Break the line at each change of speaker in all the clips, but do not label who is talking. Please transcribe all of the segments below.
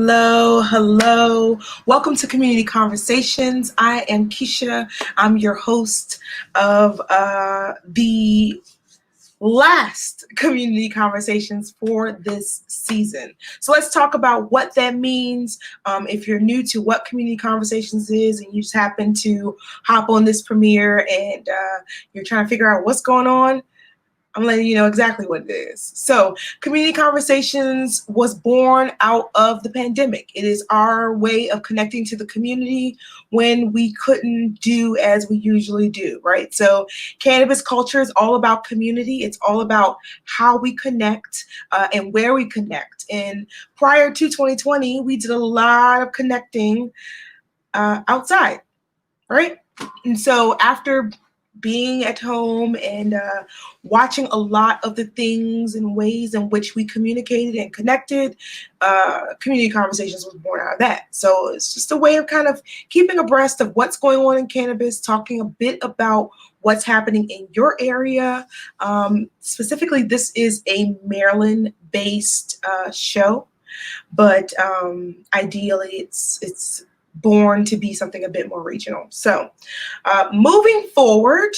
Hello, hello. Welcome to Community Conversations. I am Keisha. I'm your host of the last community conversations for this season. So let's talk about what that means. If you're new to what community conversations is and you just happen to hop on this premiere and you're trying to figure out what's going on, I'm letting you know exactly what it is. So Community Conversations was born out of the pandemic. It is our way of connecting to the community when we couldn't do as we usually do, right? So cannabis culture is all about community. It's all about how we connect and where we connect. And prior to 2020, we did a lot of connecting outside, right? And so after being at home and watching a lot of the things and ways in which we communicated and connected, Community Conversations was born out of that. So it's just a way of kind of keeping abreast of what's going on in cannabis, talking a bit about what's happening in your area. Specifically, this is a Maryland-based show, but ideally it's born to be something a bit more regional. So moving forward,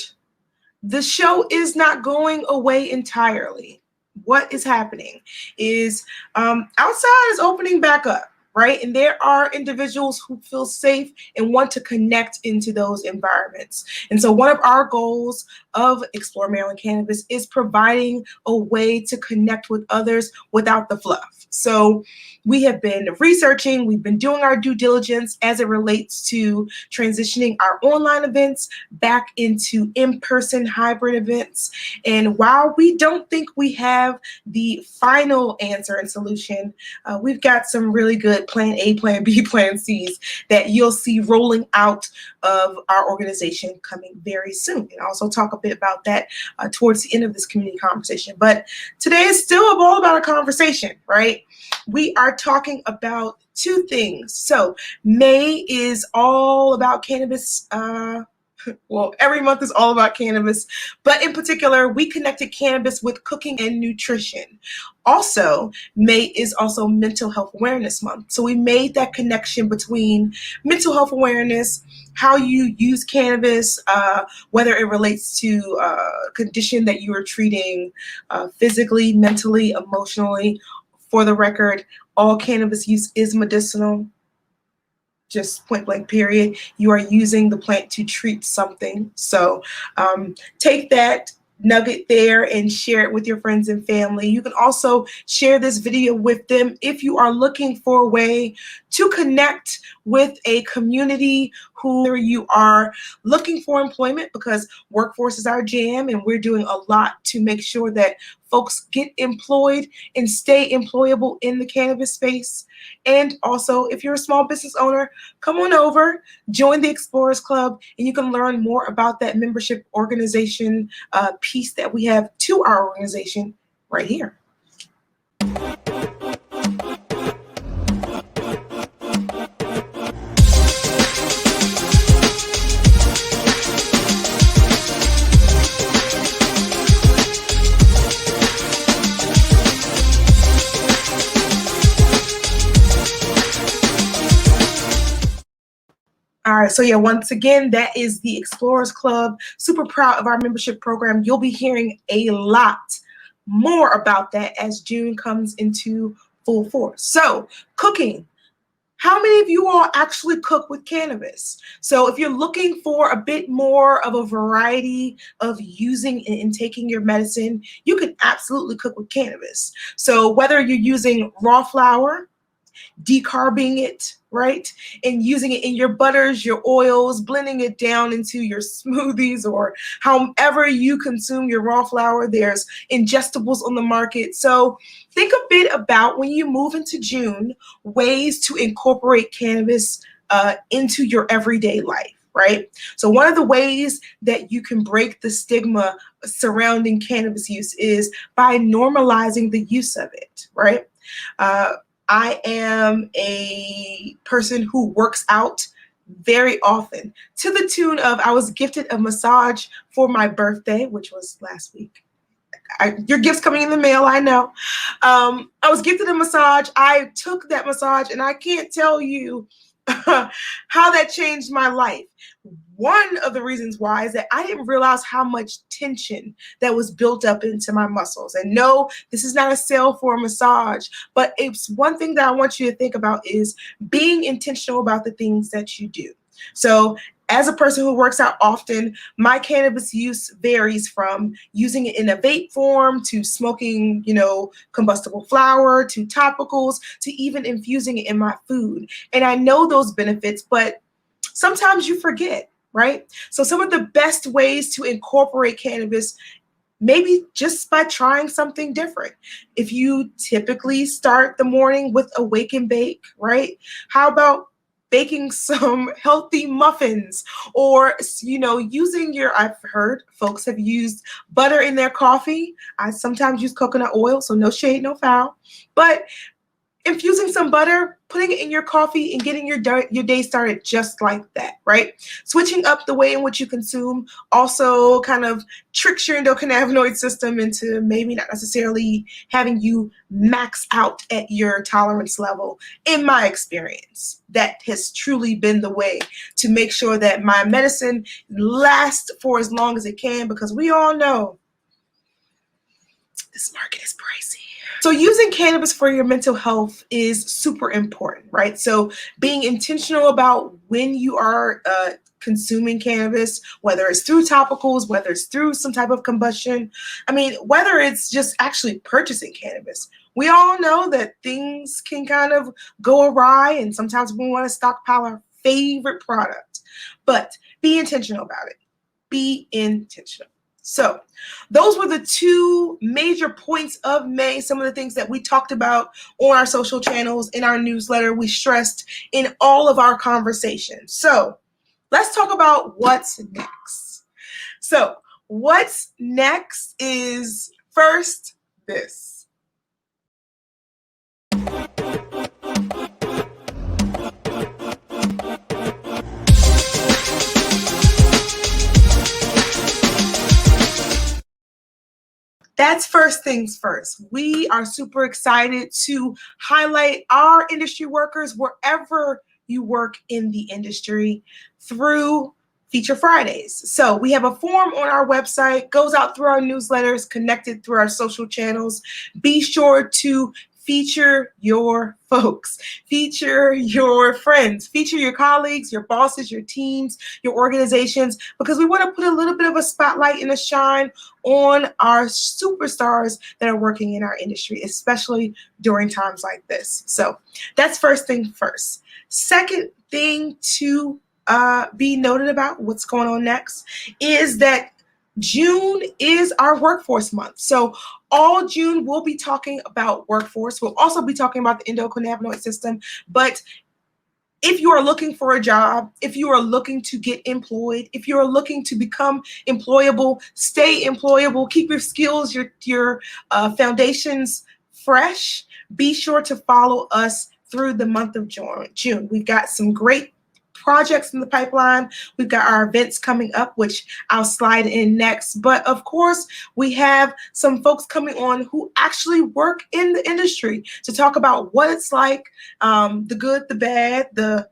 the show is not going away entirely. What is happening is outside is opening back up, right? And there are individuals who feel safe and want to connect into those environments. And so one of our goals of Explore Maryland Cannabis is providing a way to connect with others without the fluff. So we have been researching, we've been doing our due diligence as it relates to transitioning our online events back into in-person hybrid events. And while we don't think we have the final answer and solution, we've got some really good plan A, plan B, plan C's that you'll see rolling out of our organization coming very soon. And I'll also talk a bit about that towards the end of this community conversation. But today is still all about a conversation, right? We are talking about two things. So May is all about cannabis. Well, every month is all about cannabis, but in particular, we connected cannabis with cooking and nutrition. Also, May is also Mental Health Awareness Month. So we made that connection between mental health awareness, how you use cannabis, whether it relates to a condition that you are treating physically, mentally, emotionally. For the record, all cannabis use is medicinal. Just point blank period. You are using the plant to treat something. So take that nugget there and share it with your friends and family. You can also share this video with them if you are looking for a way to connect with a community who you are looking for employment, because workforce is our jam and we're doing a lot to make sure that folks get employed and stay employable in the cannabis space. And also, if you're a small business owner, come on over, join the Explorers Club, and you can learn more about that membership organization piece that we have to our organization right here. All right, so yeah, once again, that is the Explorers Club. Super proud of our membership program. You'll be hearing a lot more about that as June comes into full force. So, cooking. How many of you all actually cook with cannabis? So if you're looking for a bit more of a variety of using and taking your medicine, you can absolutely cook with cannabis. So whether you're using raw flour, decarbing it, right? And using it in your butters, your oils, blending it down into your smoothies, or however you consume your raw flour. There's ingestibles on the market. So think a bit about, when you move into June, ways to incorporate cannabis into your everyday life. Right? So one of the ways that you can break the stigma surrounding cannabis use is by normalizing the use of it, right? I am a person who works out very often, to the tune of, I was gifted a massage for my birthday, which was last week. Your gift's coming in the mail, I know. I was gifted a massage. I took that massage, and I can't tell you how that changed my life. One of the reasons why is that I didn't realize how much tension that was built up into my muscles. And no, this is not a sale for a massage, but it's one thing that I want you to think about is being intentional about the things that you do. So as a person who works out often, my cannabis use varies from using it in a vape form to smoking, combustible flower to topicals to even infusing it in my food. And I know those benefits, but sometimes you forget, right? So some of the best ways to incorporate cannabis, maybe just by trying something different. If you typically start the morning with a wake and bake, right? How about baking some healthy muffins or, using I've heard folks have used butter in their coffee. I sometimes use coconut oil, so no shade, no foul. But infusing some butter, putting it in your coffee, and getting your day started just like that, right? Switching up the way in which you consume also kind of tricks your endocannabinoid system into maybe not necessarily having you max out at your tolerance level. In my experience, that has truly been the way to make sure that my medicine lasts for as long as it can, because we all know this market is pricey. So using cannabis for your mental health is super important, right? So being intentional about when you are consuming cannabis, whether it's through topicals, whether it's through some type of combustion, whether it's just actually purchasing cannabis. We all know that things can kind of go awry, and sometimes we want to stockpile our favorite product, but be intentional about it. Be intentional. So those were the two major points of May, some of the things that we talked about on our social channels, in our newsletter, we stressed in all of our conversations. So let's talk about what's next. So what's next is first this. That's first things first. We are super excited to highlight our industry workers wherever you work in the industry through Feature Fridays. So we have a form on our website, goes out through our newsletters, connected through our social channels. Be sure to feature your folks, feature your friends, feature your colleagues, your bosses, your teams, your organizations, because we want to put a little bit of a spotlight and a shine on our superstars that are working in our industry, especially during times like this. So that's first thing first. Second thing to be noted about what's going on next is that June is our workforce month. So all June we'll be talking about workforce. We'll also be talking about the endocannabinoid system. But if you are looking for a job, if you are looking to get employed, if you are looking to become employable, stay employable, keep your skills, your foundations fresh, be sure to follow us through the month of June. We've got some great projects in the pipeline. We've got our events coming up, which I'll slide in next. But of course, we have some folks coming on who actually work in the industry to talk about what it's like, the good, the bad, the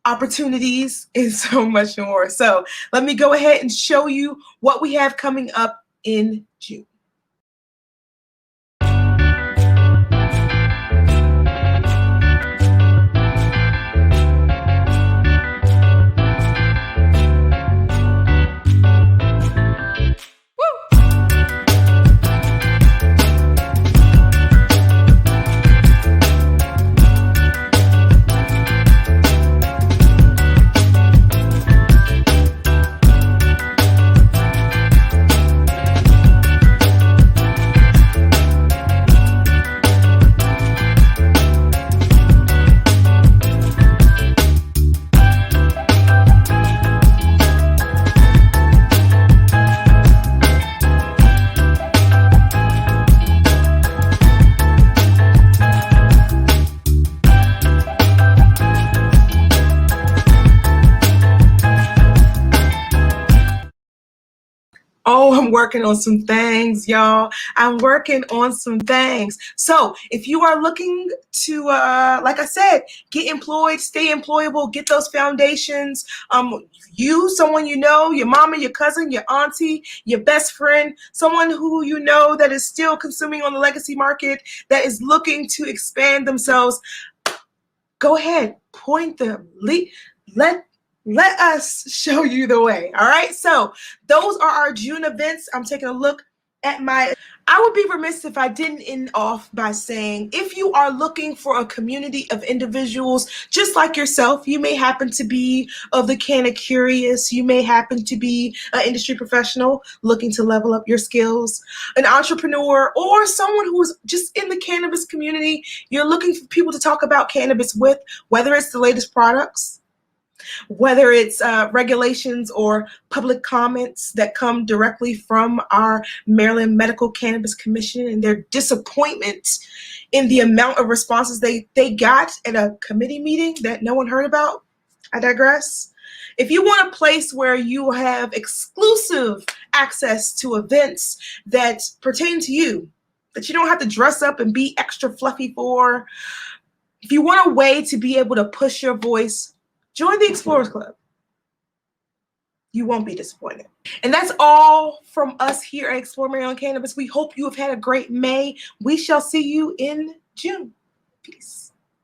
opportunities, and so much more. So let me go ahead and show you what we have coming up in June. Oh, I'm working on some things, y'all. I'm working on some things. So if you are looking to, like I said, get employed, stay employable, get those foundations, you, someone you know, your mama, your cousin, your auntie, your best friend, someone who you know that is still consuming on the legacy market, that is looking to expand themselves, go ahead, point them, let us show you the way. All right, so those are our June events. I'm taking a look at I would be remiss if I didn't end off by saying, if you are looking for a community of individuals just like yourself, you may happen to be of the canna curious, you may happen to be an industry professional looking to level up your skills, an entrepreneur, or someone who's just in the cannabis community, you're looking for people to talk about cannabis with, whether it's the latest products, whether it's regulations or public comments that come directly from our Maryland Medical Cannabis Commission and their disappointment in the amount of responses they got at a committee meeting that no one heard about. I digress. If you want a place where you have exclusive access to events that pertain to you, that you don't have to dress up and be extra fluffy for, if you want a way to be able to push your voice, join the Explorers Club. You won't be disappointed. And that's all from us here at Explore Maryland Cannabis. We hope you have had a great May. We shall see you in June. Peace.